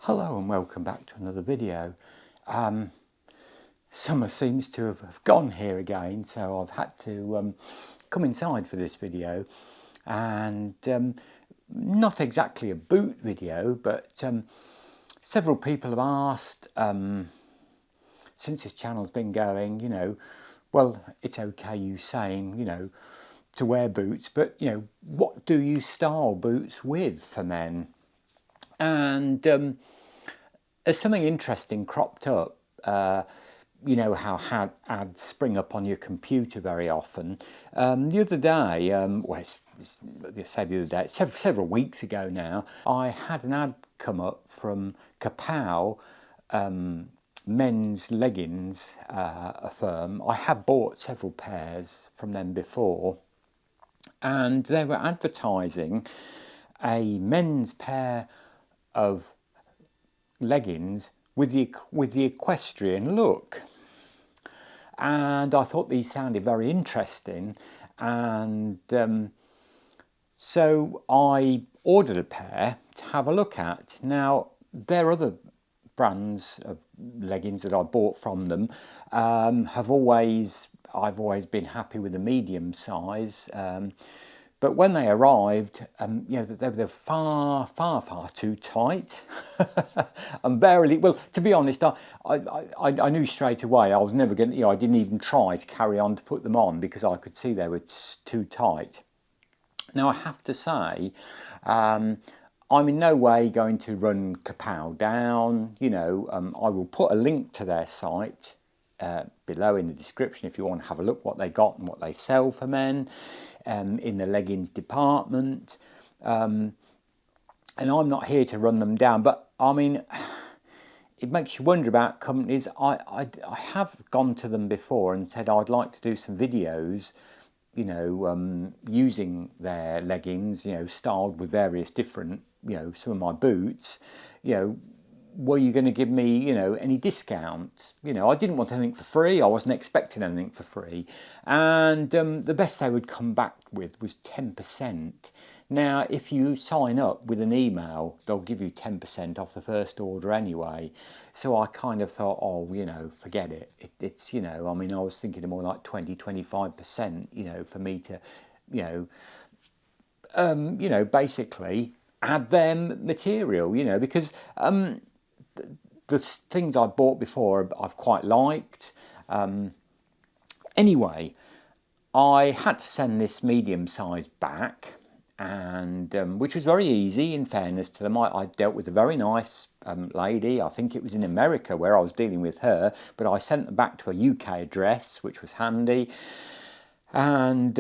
Hello and welcome back to another video. Summer seems to have gone here again, so I've had to come inside for this video, and not exactly a boot video, but several people have asked since this channel's been going, well, it's okay you saying, to wear boots, but what do you style boots with for men? And as something interesting cropped up, you know how ads spring up on your computer very often. The other day, several weeks ago now, I had an ad come up from Kapow men's leggings, a firm. I have bought several pairs from them before, and they were advertising a men's pair of leggings with the equestrian look, and I thought these sounded very interesting, and so I ordered a pair to have a look at. Now, there are other brands of leggings that I bought from them. I've always been happy with the medium size. But when they arrived, they were far too tight, and barely. Well, to be honest, I knew straight away I was never going to. I didn't even try to carry on to put them on because I could see they were too tight. Now I have to say, I'm in no way going to run Kapow down. I will put a link to their site below in the description if you want to have a look what they got and what they sell for men in the leggings department, and I'm not here to run them down, but I mean, it makes you wonder about companies. I have gone to them before and said I'd like to do some videos, using their leggings, styled with various different, some of my boots, were you going to give me, any discount? I didn't want anything for free. I wasn't expecting anything for free. And the best they would come back with was 10%. Now, if you sign up with an email, they'll give you 10% off the first order anyway. So I kind of thought, forget it. It's, I was thinking of more like 20-25%, for me to, basically add them material, because the things I bought before I've quite liked. Anyway, I had to send this medium size back, and which was very easy in fairness to them. I dealt with a very nice lady. I think it was in America where I was dealing with her, but I sent them back to a UK address, which was handy. And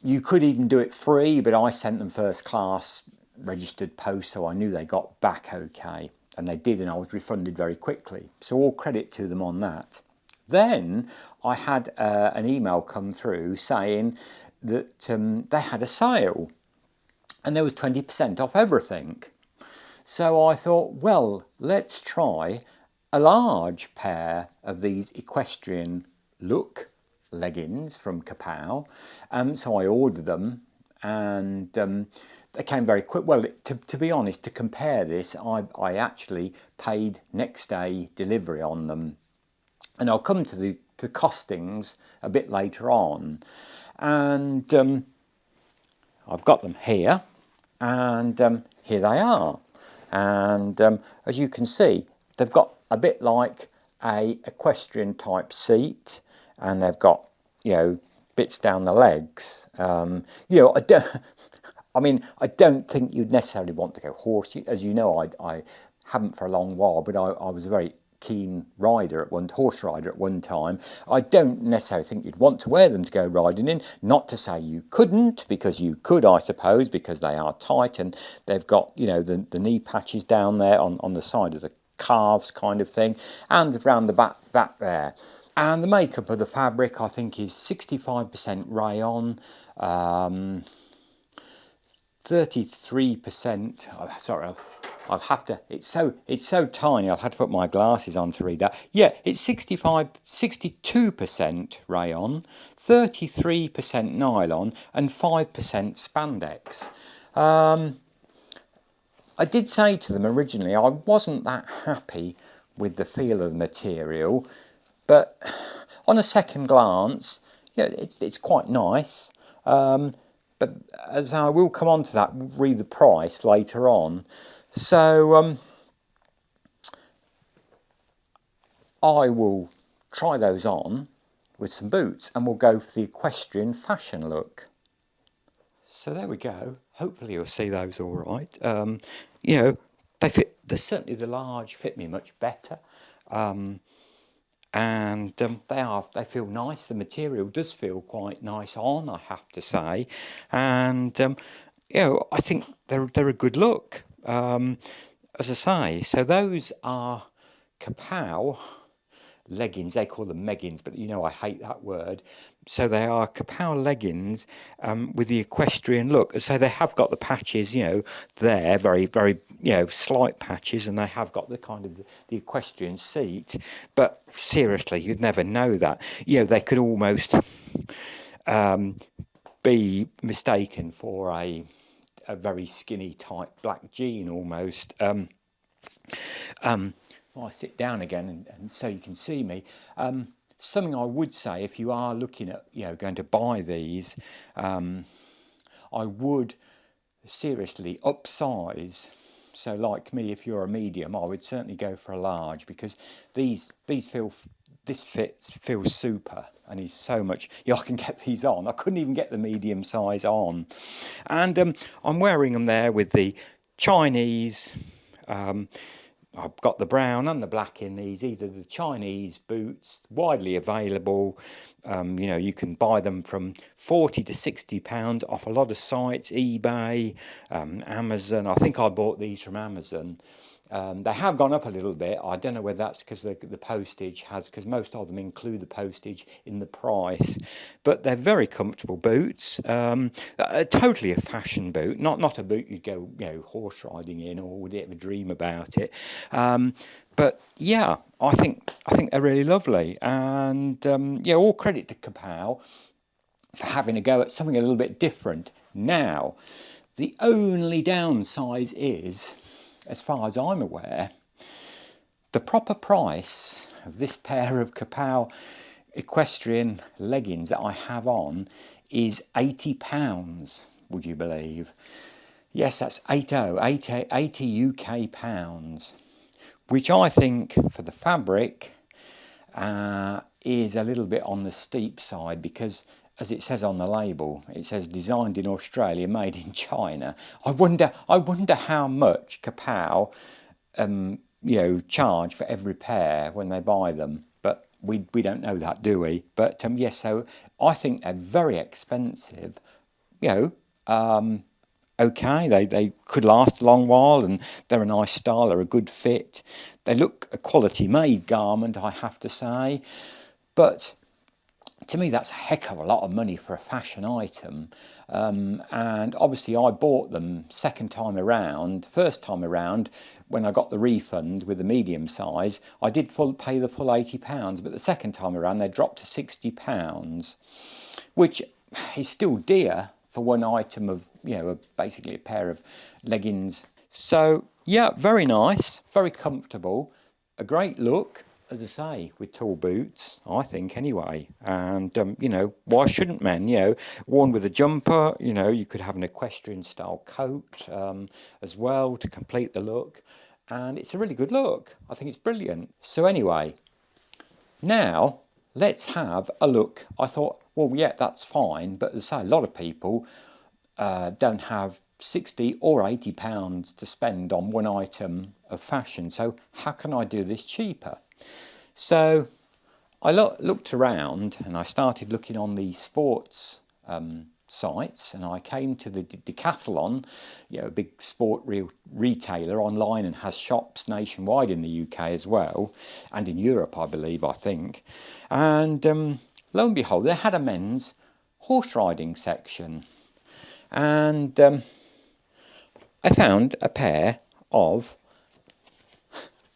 you could even do it free, but I sent them first class registered post, so I knew they got back okay. And they did, and I was refunded very quickly. So all credit to them on that. Then I had an email come through saying that they had a sale, and there was 20% off everything. So I thought, well, let's try a large pair of these equestrian look leggings from Kapow. So I ordered them, and they came very quick. Well, to be honest, to compare this, I actually paid next day delivery on them. And I'll come to the costings a bit later on. And I've got them here, and here they are. And as you can see, they've got a bit like a equestrian type seat, and they've got, bits down the legs. I don't think you'd necessarily want to go horse. As you know, I haven't for a long while, but I was a very keen horse rider at one time. I don't necessarily think you'd want to wear them to go riding in. Not to say you couldn't, because you could, I suppose, because they are tight and they've got, the knee patches down there on the side of the calves kind of thing, and around the back there. And the makeup of the fabric, I think, is 65% rayon, 33%. Sorry, I'll have to. It's so tiny. I'll have to put my glasses on to read that. Yeah, it's 62% rayon, 33% nylon, and 5% spandex. I did say to them originally I wasn't that happy with the feel of the material, but on a second glance, yeah, it's quite nice. But as I will come on to that, read the price later on. So I will try those on with some boots and we'll go for the equestrian fashion look. So there we go. Hopefully you'll see those all right. You know, they fit. Certainly the large fit me much better, and they feel nice. The material does feel quite nice on, I have to say, and you know, I think they're a good look. As I say, so those are Kapow leggings. They call them meggings, but you know I hate that word. So they are Kapow leggings with the equestrian look. So they have got the patches, you know, there, very, very, you know, slight patches, and they have got the kind of the equestrian seat. But seriously, you'd never know that. You know, they could almost be mistaken for a very skinny type black jean almost. I sit down again and so you can see me. Something I would say, if you are looking at, you know, going to buy these, I would seriously upsize. So like me, if you're a medium, I would certainly go for a large, because this feels super and is so much. Yeah, I can get these on. I couldn't even get the medium size on, and I'm wearing them there with the Chinese. I've got the brown and the black in these, either the Chinese boots, widely available. You know, you can buy them from £40 to £60 off a lot of sites, eBay, Amazon. I think I bought these from Amazon. They have gone up a little bit. I don't know whether that's because the postage has, because most of them include the postage in the price. But they're very comfortable boots. Totally a fashion boot, not a boot you'd go, you know, horse riding in, or would ever dream about it. But yeah, I think they're really lovely, and yeah, all credit to Kapow for having a go at something a little bit different. Now, the only downside is, as far as I'm aware, the proper price of this pair of Kapow equestrian leggings that I have on is £80, would you believe? Yes, that's 80 UK pounds, which I think for the fabric is a little bit on the steep side, because as it says on the label, it says designed in Australia, made in China. I wonder how much Kapow, you know, charge for every pair when they buy them. But we don't know that, do we? But yes, so I think they're very expensive. You know, okay, they could last a long while, and they're a nice style. They're a good fit. They look a quality made garment, I have to say. But to me, that's a heck of a lot of money for a fashion item. And obviously I bought them second time around. First time around, when I got the refund with the medium size, I did pay the full £80, but the second time around they dropped to £60, which is still dear for one item of, you know, basically a pair of leggings. So yeah, very nice, very comfortable, a great look, as I say, with tall boots, I think anyway. And you know, why shouldn't men? You know, worn with a jumper. You know, you could have an equestrian style coat as well to complete the look, and it's a really good look. I think it's brilliant. So anyway, now let's have a look. I thought, well, yeah, that's fine, but as I say, a lot of people don't have £60 or £80 to spend on one item of fashion. So how can I do this cheaper? So I looked around and I started looking on the sports sites, and I came to the Decathlon, you know, a big sport retailer online, and has shops nationwide in the UK as well, and in Europe, I believe, I think. And lo and behold, they had a men's horse riding section, and I found a pair of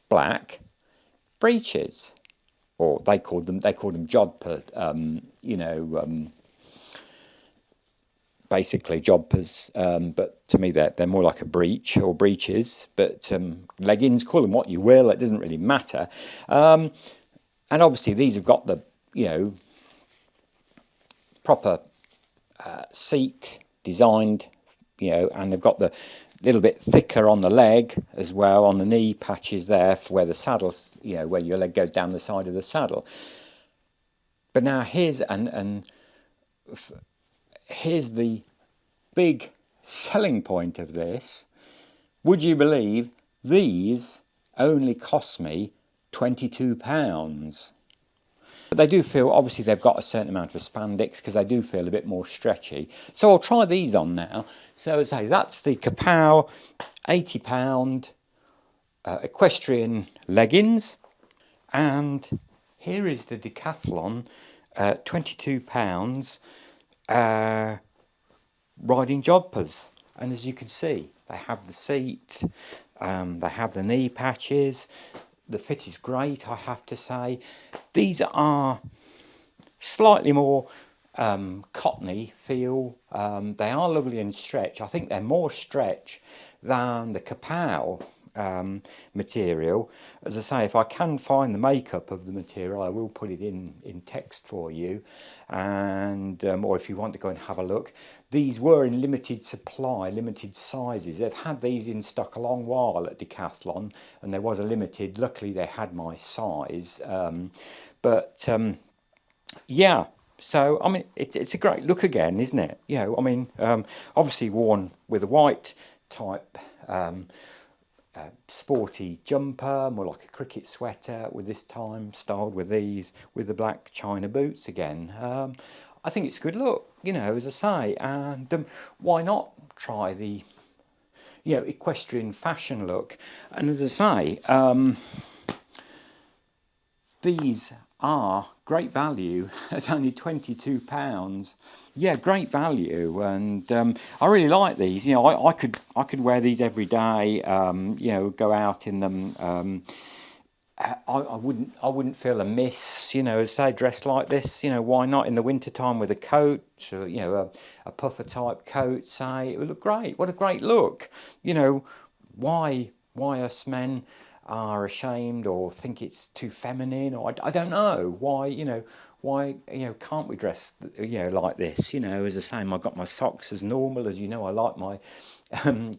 black breeches, or they called them jodhpur, you know, basically jompers, but to me they're more like a breech or breeches, but leggings, call them what you will, it doesn't really matter. And obviously these have got the, you know, proper seat designed, you know, and they've got the little bit thicker on the leg as well, on the knee patches there for where the saddle's, you know, where your leg goes down the side of the saddle. But now here's here's the big selling point of this. Would you believe these only cost me £22? But they do feel, obviously they've got a certain amount of spandex because they do feel a bit more stretchy. So I'll try these on now. So as I say, that's the Kapow £80 equestrian leggings. And here is the Decathlon £22 riding jompers. And as you can see, they have the seat, they have the knee patches. The fit is great, I have to say. These are slightly more cottony feel. They are lovely in stretch. I think they're more stretch than the Kapow material. As I say, if I can find the makeup of the material, I will put it in text for you, and or if you want to go and have a look. These were in limited supply, limited sizes. They've had these in stock a long while at Decathlon, and there was a limited. Luckily they had my size, yeah. So I mean, it's a great look again, isn't it? You know, I mean, obviously worn with a white type sporty jumper, more like a cricket sweater, with this time styled with these, with the black china boots again. I think it's a good look, you know, as I say, and why not try the, you know, equestrian fashion look? And as I say, these are great value at only £22. Yeah, great value, and I really like these. You know, I could wear these every day. You know, go out in them. I wouldn't feel amiss, you know, say dressed like this. You know, why not in the wintertime with a coat, or, you know, a puffer type coat, say, it would look great. What a great look. You know, why us men are ashamed or think it's too feminine, or I don't know why, you know, can't we dress, you know, like this? You know, as I say, I've got my socks as normal, as you know. I like my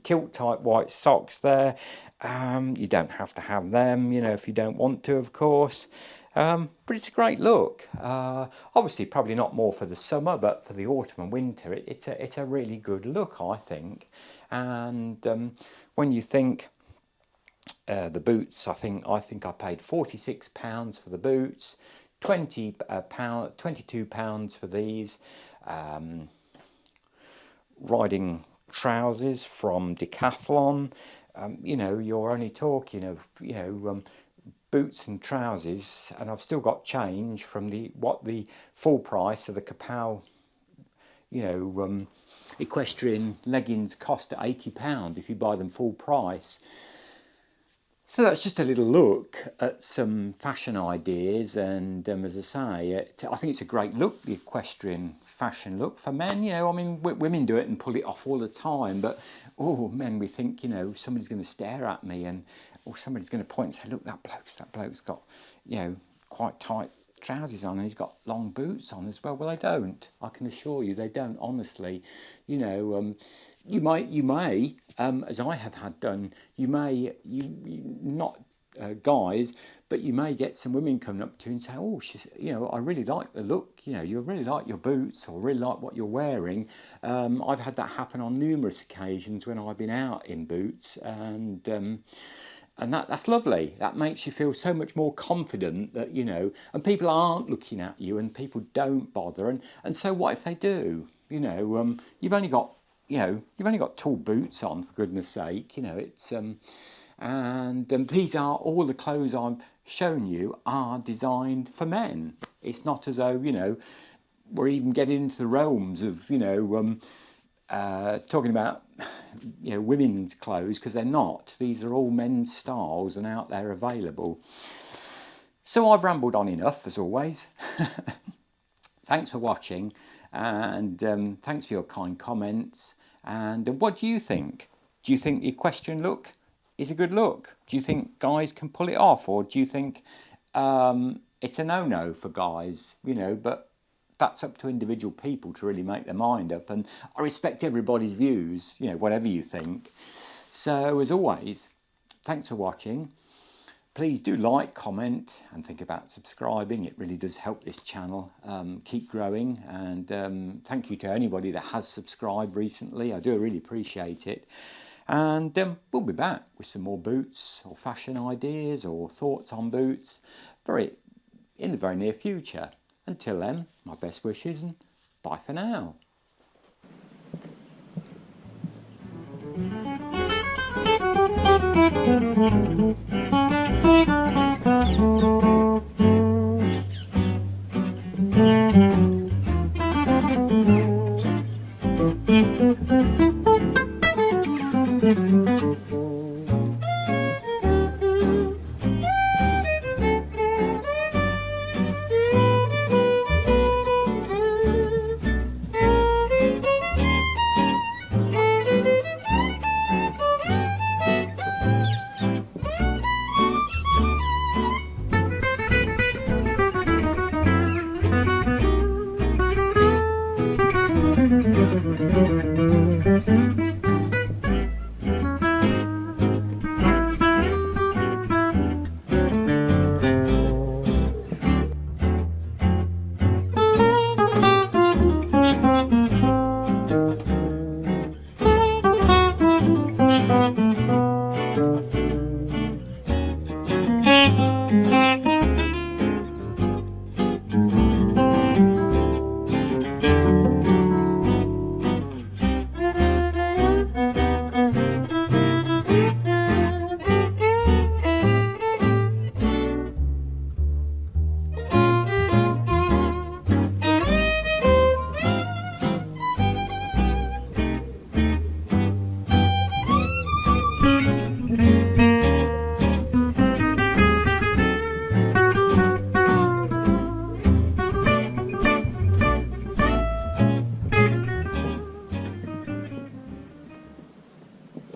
kilt type white socks there. You don't have to have them, you know, if you don't want to, of course. But it's a great look. Obviously, probably not more for the summer, but for the autumn and winter, it's a really good look, I think. And when you think the boots, I think I paid £46 for the boots, £22 for these. Riding trousers from Decathlon. You know, you're only talking of, you know, boots and trousers, and I've still got change from what the full price of the Kapow, you know, equestrian leggings cost at £80 if you buy them full price. So that's just a little look at some fashion ideas, and as I say, I think it's a great look, the equestrian fashion look for men. You know, I mean, women do it and pull it off all the time, but men, we think, you know, somebody's going to stare at me, or somebody's going to point and say, look, that bloke's got, you know, quite tight trousers on, and he's got long boots on as well. Well, they don't. I can assure you, they don't. Honestly, you know. You may, as I have had done, you not guys, but you may get some women coming up to you and say, oh, you know, I really like the look, you know, you really like your boots, or really like what you're wearing. I've had that happen on numerous occasions when I've been out in boots, and that's lovely. That makes you feel so much more confident that, you know, and people aren't looking at you, and people don't bother, and so what if they do? You know, you've only got tall boots on, for goodness sake. You know, it's these are all the clothes I've shown you are designed for men. It's not as though, you know, we're even getting into the realms of, you know, talking about, you know, women's clothes, because they're not. These are all men's styles and out there available. So I've rambled on enough, as always. Thanks for watching. And thanks for your kind comments. And what do you think? Do you think the equestrian look is a good look? Do you think guys can pull it off? Or do you think it's a no-no for guys, you know, but that's up to individual people to really make their mind up. And I respect everybody's views, you know, whatever you think. So as always, thanks for watching. Please do like, comment and think about subscribing. It really does help this channel keep growing. And thank you to anybody that has subscribed recently. I do really appreciate it. And we'll be back with some more boots or fashion ideas or thoughts on boots in the very near future. Until then, my best wishes and bye for now.